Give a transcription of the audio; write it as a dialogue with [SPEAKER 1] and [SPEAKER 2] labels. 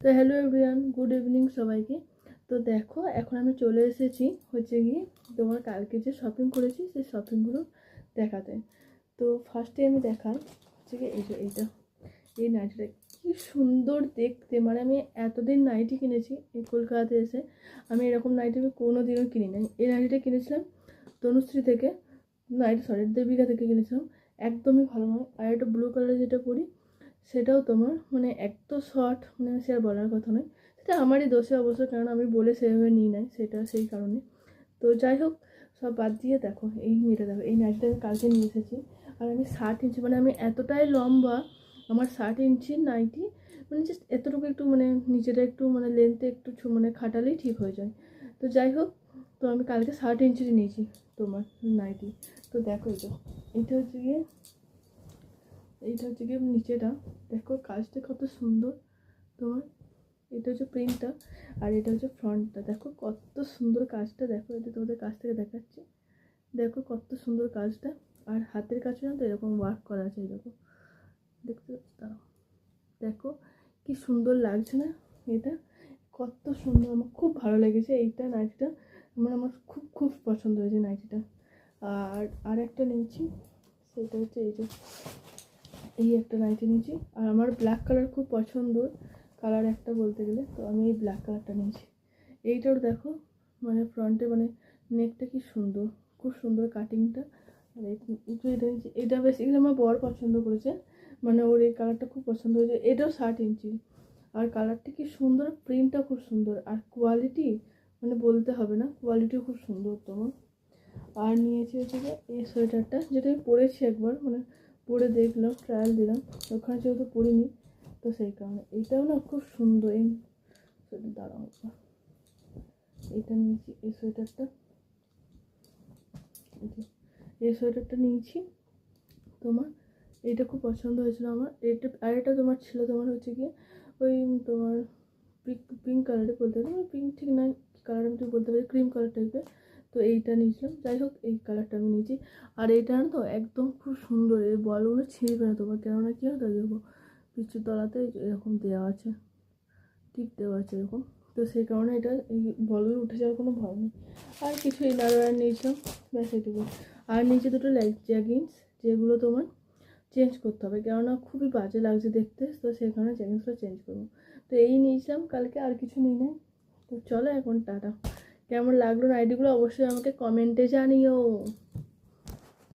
[SPEAKER 1] তো hello everyone, good evening সবাইকে। তো দেখো এখন আমি চলে এসেছি হচ্ছে গিয়ে তোমার কালকে যে শপিং করেছি সেই শপিংগুলো দেখাতে। তো ফার্স্টে আমি দেখাই হচ্ছে গিয়ে এই নাইটিটা কি সুন্দর দেখতে। মানে আমি এতদিন নাইটি কিনেছি এই কলকাতাতে এসে, আমি এরকম নাইটি আমি কোনো দিনও কিনি নাই। এই নাইটিটা কিনেছিলাম তনুশ্রী থেকে, দেবিকা থেকে কিনেছিলাম। একদমই ভালো নয়। আর একটা ব্লু কালারের যেটা পরি সেটাও তোমার মানে এত শর্ট, মানে সে আর বলার কথা নয়। সেটা আমারই দোষে অবশ্য, কারণ আমি বলে সেভাবে নিই নাই, সেটা সেই কারণে। তো যাই হোক, সব বাদ দিয়ে দেখো এই মেয়েটা, দেখো এই নাইটিটা আমি কালকে নিয়ে এসেছি। আর আমি 60 ইঞ্চি, মানে আমি এতটাই লম্বা, আমার 60 ইঞ্চির নাইটি মানে জাস্ট এতটুকু একটু মানে নিচেটা একটু মানে লেন্থে একটু মানে খাটালেই ঠিক হয়ে যায়। তো যাই হোক, তো আমি কালকে 60 ইঞ্চির নিয়েছি তোমার নাইটি। তো দেখো এটা হচ্ছে গিয়ে নিচেটা, দেখো কাজটা কত সুন্দর তোমার। এটা হচ্ছে প্রিন্টটা, আর এটা হচ্ছে ফ্রন্টটা। দেখো কত সুন্দর কাজটা, দেখো এটা তোমাদের কাছ থেকে দেখাচ্ছি। দেখো কত সুন্দর কাজটা। আর হাতের কাছে না তো এরকম ওয়ার্ক করা আছে, এরকম দেখতে দাও। দেখো কি সুন্দর লাগছে না এটা, কত সুন্দর। আমার খুব ভালো লেগেছে এইটা নাইটিটা, আমার খুব খুব পছন্দ হয়েছে নাইটিটা। আর একটা নিয়েছি, সেটা হচ্ছে এই একটা নাইটি নিয়েছি। আর আমার ব্ল্যাক কালার খুব পছন্দ, কালার একটা বলতে গেলে, তো আমি এই ব্ল্যাক কালারটা নিয়েছি। এইটাও দেখো মানে ফ্রন্টে মানে নেকটা কি সুন্দর, খুব সুন্দর কাটিংটা। আর এটা নিয়েছি, এটা বেসিক্যালি আমার বর পছন্দ করেছে, মানে ওর এই কালারটা খুব পছন্দ হয়েছে। এটাও 60 ইঞ্চি, আর কালারটা কি সুন্দর, প্রিন্টটা খুব সুন্দর, আর কোয়ালিটি মানে বলতে হবে না, কোয়ালিটিও খুব সুন্দর তোমার। আর নিয়েছি হচ্ছে যে এই সোয়েটারটা, যেটা আমি পরেছি একবার, মানে পরে দেখলাম, ট্রায়াল দিলাম, ওখানে যেহেতু পরিনি তো সেই কারণে। এইটাও না খুব সুন্দর, এই সোয়েটার দাঁড়াও, এইটা নিয়েছি, এই সোয়েটারটা নিয়েছি তোমার। এইটা খুব পছন্দ হয়েছিল আমার। এটা আর এটা তোমার ছিল, তোমার হচ্ছে গিয়ে ওই তোমার পিঙ্ক কালারে বলতে পারি, পিঙ্ক ঠিক না কালার আমি ঠিক বলতে পারি, ক্রিম কালার টাইপের। তো এইটা নিয়েছিলাম, যাই হোক এই কালারটা আমি নিয়েছি। আর এইটা না তো একদম খুব সুন্দর, এই বলগুলো ছিঁড়বে না তোমার, কেননা কি হয় তো দেখো পিছুর তলাতে এরকম দেওয়া আছে, টিপ দেওয়া আছে এরকম। তো সেই কারণে এটা এই বলগুলো উঠে যাওয়ার কোনো ভয় নেই। আর কিছু ইনার ওয়্যার নিয়েছিলাম, ব্যাস এইটুকু। আর নিচে দুটো জ্যাগিংস, যেগুলো তোমার চেঞ্জ করতে হবে, কেননা খুবই বাজে লাগছে দেখতে, তো সেই কারণে জ্যাগিংসটা চেঞ্জ করবো। তো এই নিয়েছিলাম কালকে, আর কিছু নিই না। তো চলো এখন টাটা। কেমন লাগলো নাইটিগুলো অবশ্যই আমাকে কমেন্টে জানিও।